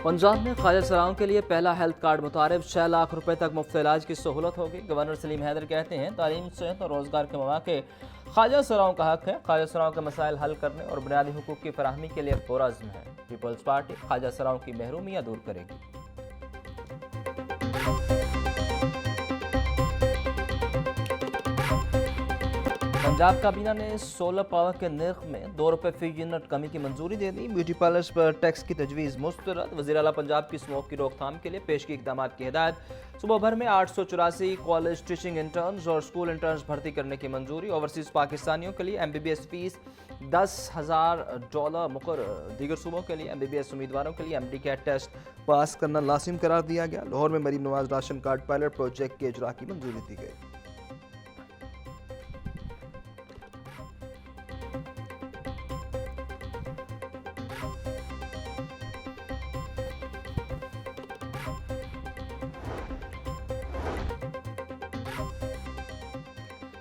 पंजाब में ख्वाजा सराओं के लिए पहला हेल्थ कार्ड मुतारिफ 6 लाख रुपए तक मुफ्त इलाज की सहूलत होगी। गवर्नर सलीम हैदर कहते हैं तालीम, सेहत और रोजगार के मौके ख्वाजा सराओं का हक है। ख्वाजा सराओं के मसाइल हल करने और बुनियादी हुकूक की फराहमी के लिए पुरअज़्म है। पीपल्स पार्टी ख्वाजा सराओं की महरूमियाँ दूर करेगी। पंजाब काबीना ने सोलर पावर के नर्ख में 2 रुपये फी यूनिट कमी की मंजूरी दे दी। ब्यूटी पार्लर्स पर टैक्स की तजवीज़ मुस्तरद। वज़ीर आला पंजाब की स्मोक की रोकथाम के लिए पेश की इक़दाम की हिदायत। सुबह भर में 884 कॉलेज टीचिंग इंटर्न्स और स्कूल इंटर्न्स भर्ती करने की मंजूरी। ओवरसीज़ पाकिस्तानियों के लिए MBBS फीस $10,000 मुकर्रर। दीगर सूबों के लिए MBBS उम्मीदवारों के लिए MD कैट टेस्ट पास करना लाजिम करार दिया गया। लाहौर में Maryam Nawaz ration card pilot project के इजरा की मंजूरी दी गई।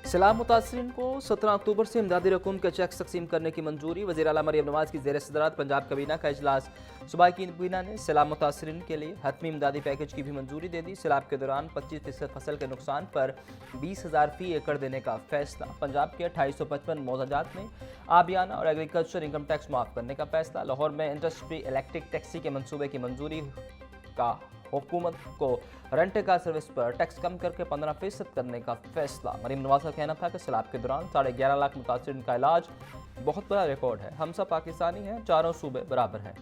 सैलाब मुतासरीन को 17 अक्टूबर से इमदादी रकूम के चेक तकसीम करने की मंजूरी। वज़ीर आला मरीम नवाज की ज़ेर सदरात पंजाब काबीना का इजलास। सूबाई काबीना ने सैलाब मुतासरीन के लिए हतमी इमदादी पैकेज की भी मंजूरी दे दी। सैलाब के दौरान 25% फसल के नुकसान पर 20,000 फी एकड़ देने का फैसला। पंजाब के 2855 मौजादात में आबियाना और एग्रीकल्चर इनकम टैक्स माफ़ करने का फैसला। लाहौर में इंडस्ट्री इलेक्ट्रिक टैक्सी के मनसूबे की मंजूरी का हुकूमत को रेंट कार सर्विस पर टैक्स कम करके 15% करने का फैसला। मरीम नवाज का कहना था कि सैलाब के दौरान 11.5 लाख मुतासरीन का इलाज बहुत बड़ा रिकॉर्ड है। हम सब पाकिस्तानी हैं, चारों सूबे बराबर हैं।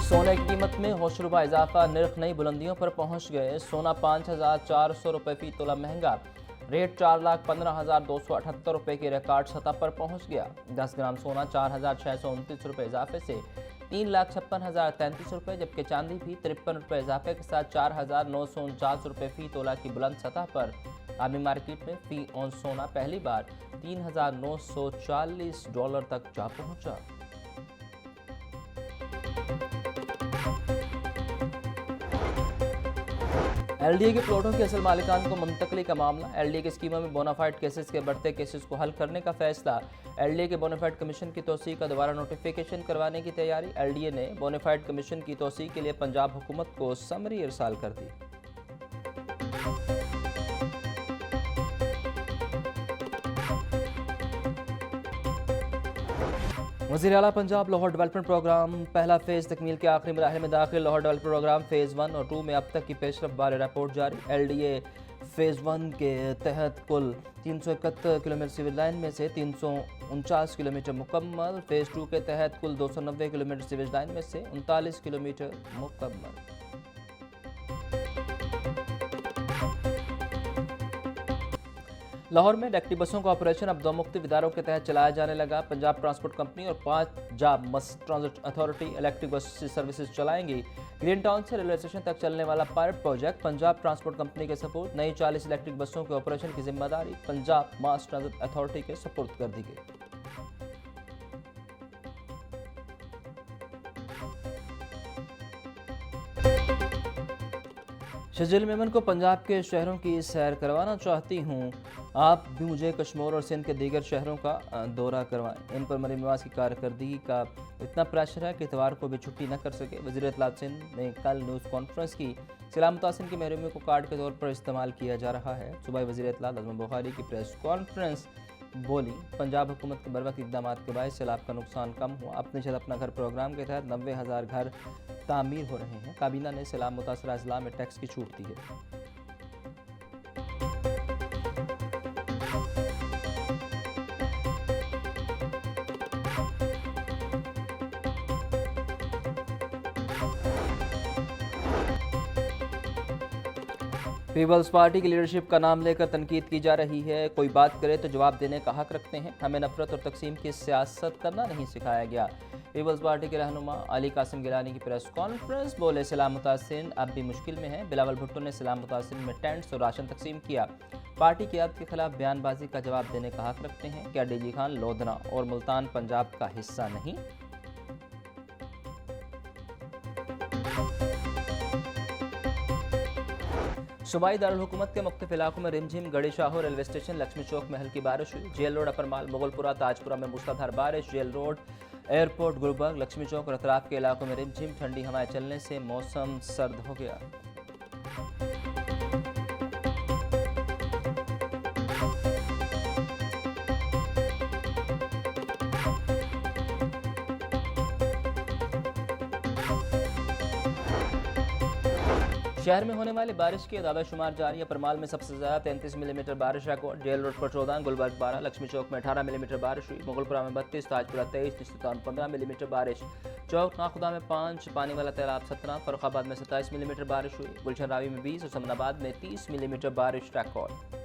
सोने की कीमत में होशरुबा इजाफा। नर्ख नई बुलंदियों पर पहुंच गए। सोना 5,400 रुपये फी तोला महंगा। रेट 4,15,278 रुपये की रिकॉर्ड सतह पर पहुंच गया। 10 ग्राम सोना 4,629 रुपये इजाफे से 3,56,033 रुपये, जबकि चांदी भी 53 रुपये इजाफे के साथ 4,949 रुपये फी तोला की बुलंद सतह पर। आर्मी मार्केट में फी ऑन सोना पहली बार $3,940 तक जा पहुंचा। LDA के प्लॉटों के असल मालिकान को मुंतकली का मामला। LDA की स्कीमों में बोनाफाइड केसेस के बढ़ते केसेस को हल करने का फैसला। LDA के बोनाफाइड कमीशन की तोसी का दोबारा नोटिफिकेशन करवाने की तैयारी। LDA ने बोनाफाइड कमीशन की तोसी के लिए पंजाब हुकूमत को समरी इरसाल कर दी। वज़ीर आला पंजाब लाहौर डेवलपमेंट प्रोग्राम पहला फेज़ तकमील के आखिरी मराहल में दाखिल। लाहौर डेवलपमेंट प्रोग्राम फ़ेज़ 1 और 2 में अब तक की पेशरफ बारे रिपोर्ट जारी। LDA फ़ेज़ 1 के तहत कुल 371 किलोमीटर सिविल लाइन में से 349 किलोमीटर मुकम्मल। फ़ेज़ 2 के तहत कुल 290 किलोमीटर सिविल लाइन में से 39 किलोमीटर मुकम्मल। लाहौर में इलेक्ट्रिक बसों का ऑपरेशन अब 2 मुख्तलिफ इदारों के तहत चलाया जाने लगा। पंजाब ट्रांसपोर्ट कंपनी और Punjab mass transit authority electric bus services चलाएंगी। ग्रीन टाउन से रेलवे स्टेशन तक चलने वाला pilot project Punjab transport company के सपोर्ट। नई 40 इलेक्ट्रिक बसों के ऑपरेशन की जिम्मेदारी पंजाब मास ट्रांजिट अथॉरिटी के सपोर्ट कर दी गई। शजील मेमन को पंजाब के शहरों की सैर करवाना चाहती हूँ। आप भी मुझे कश्मीर और सिंध के दीगर शहरों का दौरा करवाएं। इन पर मरीम नवाज की कारकर्दगी का इतना प्रेशर है कि इतवार को भी छुट्टी न कर सके। वज़ीर इत्तलात सिंध ने कल न्यूज़ कॉन्फ्रेंस की। सैलाब मुतासिरीन की महरूमियों को कार्ड के तौर पर इस्तेमाल किया जा रहा है। सूबाई वज़ीर इत्तलात आज़म बुखारी की प्रेस कॉन्फ्रेंस बोली, पंजाब हुकूमत के बरवक्त इक़दाम के बायस सैलाब का नुकसान कम हुआ। अपने छत अपना घर प्रोग्राम के तहत 90,000 घर तामीर हो रहे हैं। काबीना ने सैलाब मुतासरा अजला में टैक्स की छूट दी है। पीपल्स पार्टी की लीडरशिप का नाम लेकर तनकीद की जा रही है। कोई बात करे तो जवाब देने का हक रखते हैं। हमें नफरत और तकसीम की सियासत करना नहीं सिखाया गया। पीपल्स पार्टी के रहनुमा अली कासिम गिलानी की प्रेस कॉन्फ्रेंस बोले, सैलाब मुतासिरीन अब भी मुश्किल में हैं। बिलावल भुट्टो ने सैलाब मुतासिरीन में टेंट्स और राशन तकसीम किया। पार्टी की क़यादत के खिलाफ बयानबाजी का जवाब देने का हक रखते हैं। क्या DG खान लोधना और मुल्तान पंजाब का हिस्सा नहीं? सूबाई दारुल-हुकूमत के मुख्तलिफ इलाकों में रिमझिम, गड़ी शाहो रेलवे स्टेशन, लक्ष्मी चौक में हल्की बारिश हुई। Jail road, upper mall, Mughalpura, Tajpura में मूसलाधार बारिश। Jail road, airport, Gulberg, Lakshmi Chowk और अतराफ के इलाकों में रिमझिम, ठंडी हवाएं चलने से मौसम सर्द हो गया। शहर में होने वाली बारिश के दावा शुमार जारी। परमाल में सबसे ज्यादा 33 मिलीमीटर बारिश रिकॉर्ड। जेल रोड पर 14, गुलबर्ग 12, लक्ष्मी चौक में 18 मिलीमीटर बारिश हुई। मुगलपुरा में 32, ताजपुरा 23, निश्चितान 15 मिलीमीटर बारिश। चौक नाखुदा में 5, पानी वाला तालाब 17, फर्रुखाबाद में 27 मिलीमीटर बारिश हुई। गुलशन रावी में 20 और समनाबाद में 30 मिलीमीटर बारिश रिकॉर्ड।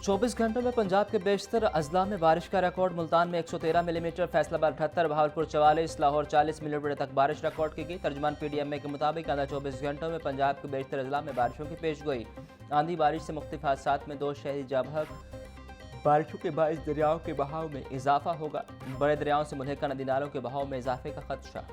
चौबीस घंटों में पंजाब के बेशतर अजला में बारिश का रिकॉर्ड। मुल्तान में 113 मिलीमीटर, फैसलाबाद 78, बहावलपुर 44, लाहौर 40 मिलीमीटर तक बारिश रिकॉर्ड की गई। तर्जमान PDMA के मुताबिक आधा 24 घंटों में पंजाब के बेशतर अजला में बारिशों की पेशगोई। आंधी बारिश से मुख्तलिफ हादसात में 2 शहरी जाबहक। बारिशों के बायस दरियाओं के बहाव में इजाफा होगा। बड़े दरियाओं से मुल्हिका नदी नालों के बहाव में इजाफे का खदशा।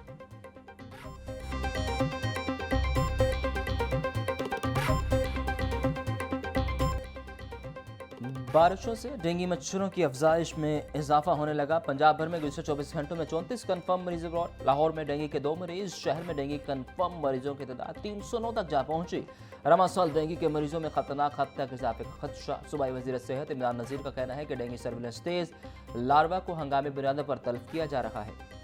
बारिशों से डेंगू मच्छरों की अफजाइश में इजाफा होने लगा। पंजाब भर में गुज़श्ता 24 घंटों में 34 कन्फर्म मरीज रिकॉर्ड। लाहौर में डेंगू के 2 मरीज। शहर में डेंगू कन्फर्म मरीजों की तादाद 309 तक जा पहुंची। रमा साल डेंगू के मरीजों में खतरनाक हद तक इजाफे का खदशा। सूबाई वज़ीर सेहत इमरान नज़ीर का कहना है कि डेंगू सर्विलेंस तेज, लार्वा को हंगामी बुनियादों पर तलब किया जा रहा है।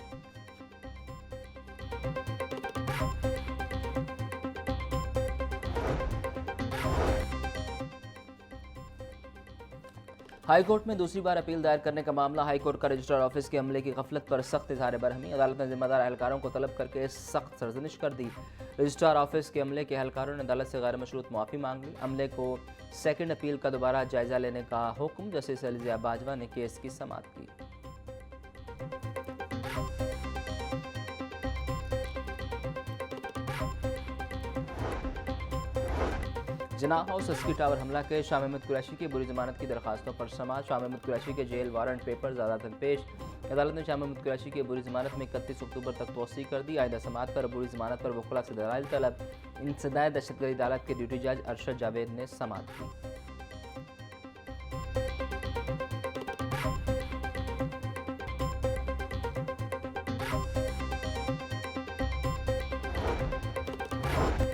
हाईकोर्ट में दूसरी बार अपील दायर करने का मामला। हाईकोर्ट का रजिस्ट्रार ऑफिस के अमले की गफलत पर सख्त इजहार बरहमी। अदालत ने जिम्मेदार एहलकारों को तलब करके सख्त सरजनिश कर दी। रजिस्ट्रार ऑफिस के अमले के एहलकारों ने अदालत से गैर मशरूत माफ़ी मांग ली। अमले को सेकंड अपील का दोबारा जायजा लेने का हुक्म। जस्टिस अलीज़िया बाजवा ने केस की समाअत की। जना हाउस अस्की टावर हमला के शाह महमूद कुरैशी की बुरी जमानत की दरखास्तों पर समाअत। शाह महमूद कुरैशी के जेल वारंट पेपर ज़्यादातर पेश। अदालत ने शाह महमूद कुरैशी की बुरी जमानत में 31 अक्टूबर तक तोसी कर दी। आइंदा समाअत पर बुरी जमानत पर वकला से दलाइल तलब। इंसदाए दहशतगर्दी अदालत के ड्यूटी जज अरशद जावेद ने समाअत की।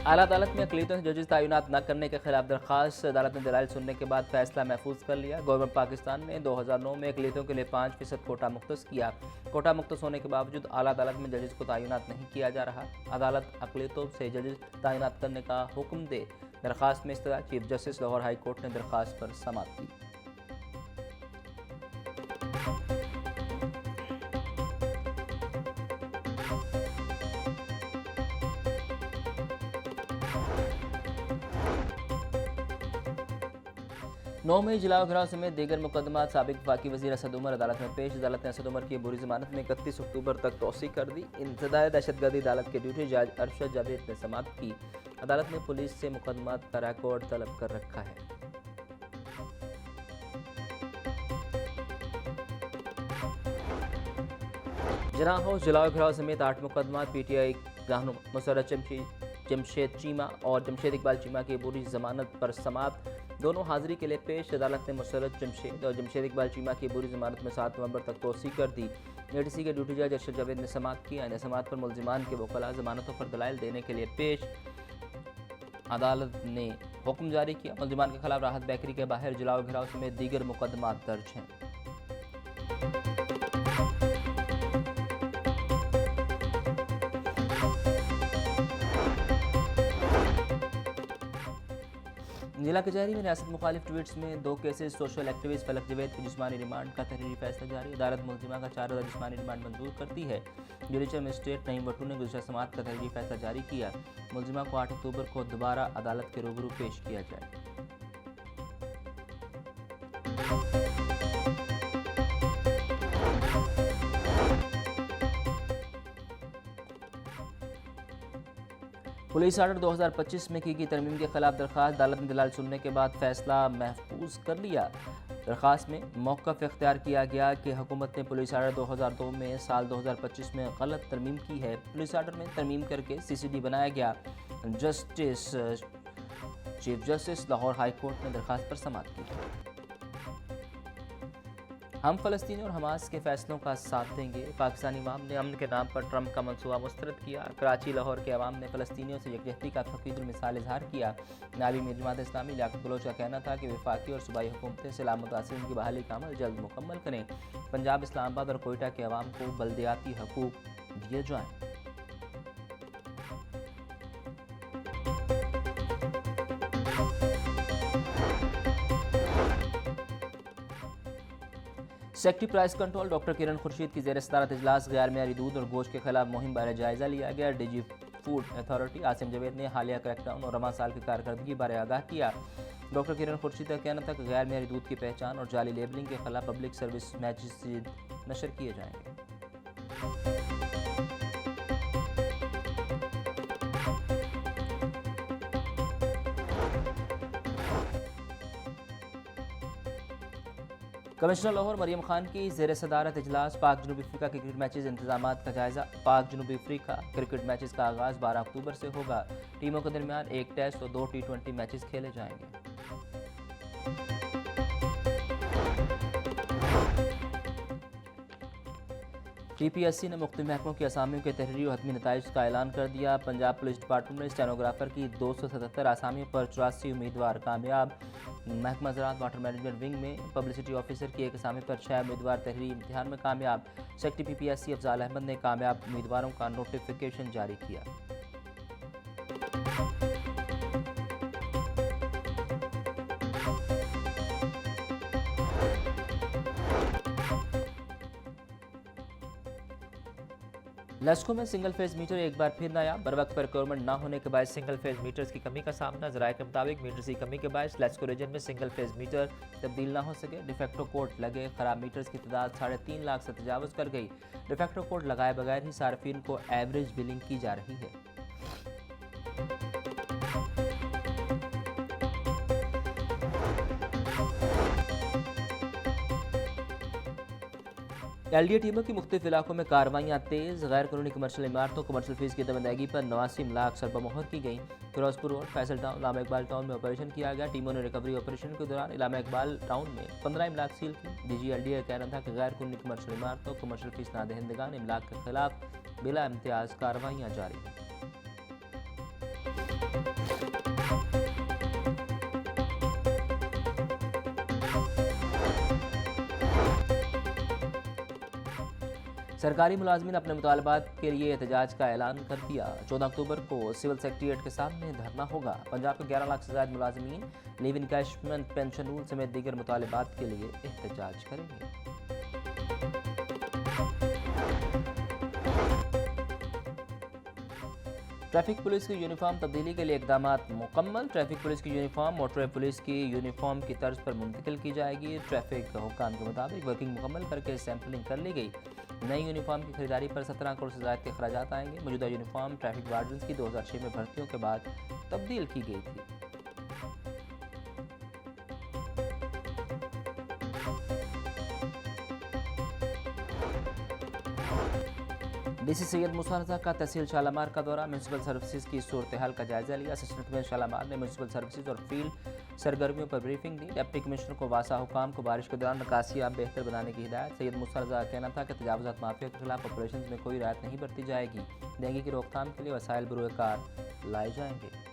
आला अदालत में अक़लियतों से जजेस तैनात न करने के खिलाफ दरखास्त। अदालत ने दलाइल सुनने के बाद फैसला महफूज कर लिया। गवर्नमेंट पाकिस्तान ने 2009 में अक़लियतों के लिए 5% कोटा मुख्तस किया। कोटा मुख्तस होने के बावजूद आला अदालत में जजेस को तैनात नहीं किया जा रहा। अदालत अक़लियतों से जजेस तैनात करने का हुक्म दे। दरखास्त में इस्तदा chief justice Lahore high court ने दरखास्त पर समाअत की। नौ मई जिला घराव समेत दीगर मुकदमा। साबिक वफाकी वज़ीर असद उमर अदालत में पेश। अदालत ने असद उमर की बुरी जमानत में 31 अक्टूबर तक तोसी कर दी। इंतदाए दहशतगर्दी अदालत के ड्यूटी जज अरशद जावेद ने समाअत की। अदालत ने पुलिस से मुकदमा का रिकॉर्ड तलब कर रखा है। जना हाउस जिला घराव समेत 8 मुकदमा। PTI मुसर्रत जमशेद चीमा और जमशेद इकबाल चीमा की बुरी जमानत पर समाअत। दोनों हाजिरी के लिए पेश। अदालत ने मुसर्रत जमशेद और जमशेद इकबाल चीमा की बुरी जमानत में 7 नवंबर तक तोसी कर दी। ADC के ड्यूटी जज अरशद जावेद ने समाअत की। आइंदा समाअत पर मुल्जिमान के वकला जमानतों पर दलाइल देने के लिए पेश। अदालत ने हुक्म जारी किया। मुल्जिमान के खिलाफ राहत बेकरी के बाहर जलाओ घिराव समेत दीगर मुकदमा दर्ज हैं। जिला कचहरी में रियासत मुखालिफ ट्वीट्स में 2 केसेस। सोशल एक्टिविस्ट फलक जवेद की जिस्मानी रिमांड का तहरीरी फैसला जारी। अदालत मुल्जिमा का 4 रोज़ा जिस्मानी रिमांड मंजूर करती है। जुडिशल मजिस्ट्रेट नईम वटू ने गुज़श्ता समाअत का तहरीरी फैसला जारी किया। मुल्जिमा को 8 अक्टूबर को दोबारा अदालत के रूबरू पेश किया जाए। पुलिस आर्डर 2025 में की गई तरमीम के खिलाफ दरख्वास्त, अदालत ने दलाल सुनने के बाद फैसला महफूज कर लिया। दरख्वास्त में मौक़िफ़ इख्तियार किया गया कि हुकूमत ने पुलिस आर्डर 2002 में साल 2025 में गलत तरमीम की है। पुलिस आर्डर में तरमीम करके CCD बनाया गया। Chief justice Lahore high court ने दरख्वास्त पर समाअत की। हम फ़लस्तीनी और हमास के फैसलों का साथ देंगे। पाकिस्तानी अवाम ने अमन के नाम पर ट्रंप का मनसूबा मुस्तरद किया। कराची लाहौर के अवाम ने फ़लस्तीनियों से यकजहती का तफकीदुल मिसाल इजहार किया। नायब मीर जमात इस्लामी लियाकत बलोच का कहना था कि वफाकी और सूबाई हुकूमतें सैलाब मुतासिरीन की बहाली का अमल जल्द मुकम्मल करें। पंजाब, इस्लामाबाद और कोयटा के अवाम को बल्दियाती हकूक़ दिए जाएँ। सेक्रेटरी प्राइस कंट्रोल डॉक्टर किरण खुर्शीद की ज़ेर सदारत इजलास गैर मेयारी दूध और गोश्त के खिलाफ मुहिम बारे जायज़ा लिया गया। DG food authority Asim Javed ने हालिया क्रैकडाउन और रवां साल की कारकर्दगी बारे आगाह किया। डॉक्टर किरण खुर्शीद का कहना था कि गैर मेयारी दूध की पहचान और जाली लेबलिंग के खिलाफ पब्लिक सर्विस मैगजीन नशर किए जाएंगे। कमिश्नर लाहौर मरियम खान की ज़ेर सदारत इजलास पाक जनूबी अफ्रीका के क्रिकेट मैचेस इंतजामात का जायज़ा। पाक जनूबी अफ्रीका क्रिकेट मैचेस का आगाज़ 12 अक्टूबर से होगा। टीमों के दरमियान एक टेस्ट और 2 T20 मैचेस खेले जाएंगे। TPSC ने मुख्तलिफ महकमों की असामियों के तहरीरी और हतमी नताइज का ऐलान कर दिया। पंजाब पुलिस डिपार्टमेंट में स्टेनोग्राफर की 277 आसामियों पर 84 उम्मीदवार कामयाब। महकमा ज़राअत वाटर मैनेजमेंट विंग में पब्लिसिटी ऑफिसर की एक असामी पर 6 उम्मीदवार तहरीरी इम्तिहान में कामयाब। सेक्रेटरी PPSC अफजाल अहमद ने कामयाब उम्मीदवारों का नोटिफिकेशन जारी किया। लेस्को में सिंगल फेज मीटर एक बार फिर नायाब। बर वक्त पर रिक्वायरमेंट न होने के बाद सिंगल फेज मीटर्स की कमी का सामना। ज़राए के मुताबिक मीटर्स की कमी के बाद लेस्को रीजन में सिंगल फेज मीटर तब्दील न हो सके। डिफेक्टो कोड लगे खराब मीटर्स की तादाद 3.5 लाख से तजावज़ कर गई। डिफेक्टो कोड लगाए बगैर ही सार्फिन को एवरेज बिलिंग की जा रही है। LDA टीमों की मुख्तलिफ इलाकों में कार्रवाइयाँ तेज़। गैर कानूनी कमर्शियल इमारतों कमर्शियल फीस की दबंदगी पर 89 लाख सरबा मोहर की गई। Ferozepur road, Faisal town, Allama Iqbal town में ऑपरेशन किया गया। टीमों ने रिकवरी ऑपरेशन के दौरान इलामा इकबाल टाउन में 15 इमलाक सील की। DG LDA का कहना था कि गैर कानूनी कमर्शियल इमारतों कमर्शियल फीस ना दहिंदगान इमलाक के खिलाफ बिला इम्तियाज़ कार्रवाइयाँ जारी हैं। सरकारी मुलाजमीन अपने मुतालबात के लिए एहतजाज का ऐलान कर दिया। 14 अक्टूबर को सिविल सेक्रेटेरिएट के सामने धरना होगा। पंजाब के 11 लाख से ज़्यादा मुलाजमीन लीव इनकैशमेंट पेंशन रूल समेत दीगर मुतालबात के लिए एहतजाज करेंगे। ट्रैफिक पुलिस की यूनिफॉर्म तब्दीली के लिए इकदाम मुकम्मल। ट्रैफिक पुलिस की यूनिफॉर्म मोटर पुलिस की यूनिफॉर्म की तर्ज पर मुंतकिल की जाएगी। ट्रैफिक हुक्काम के मुताबिक वर्किंग मुकम्मल करके सैम्पलिंग कर ली गई। नई यूनिफॉर्म की खरीदारी पर 17 करोड़ से ज़्यादा के अखराजात आएंगे। मौजूदा यूनिफॉर्म ट्रैफिक वार्डन्स की 2006 में भर्तियों के बाद तब्दील की गई थी। DC सैयद मूसा रज़ा का तहसील शालामार का दौरा। म्यूनसिपल सर्विसेज की सूरत हाल का जायजा लिया। असिस्टेंट कमिश्नर शालामार ने म्यूनसिपल सर्विसेज और फील्ड सरगर्मियों पर ब्रीफिंग दी। डिप्टी कमिश्नर को वासा हुकाम को बारिश के दौरान निकासियाब बेहतर बनाने की हिदायत। सैयद मूसा रज़ा का कहना था कि तजावुज़ात माफिया के खिलाफ ऑपरेशन में कोई राहत नहीं बरती जाएगी। डेंगू की रोकथाम के लिए वसाइल बरूए कार लाए जाएंगे।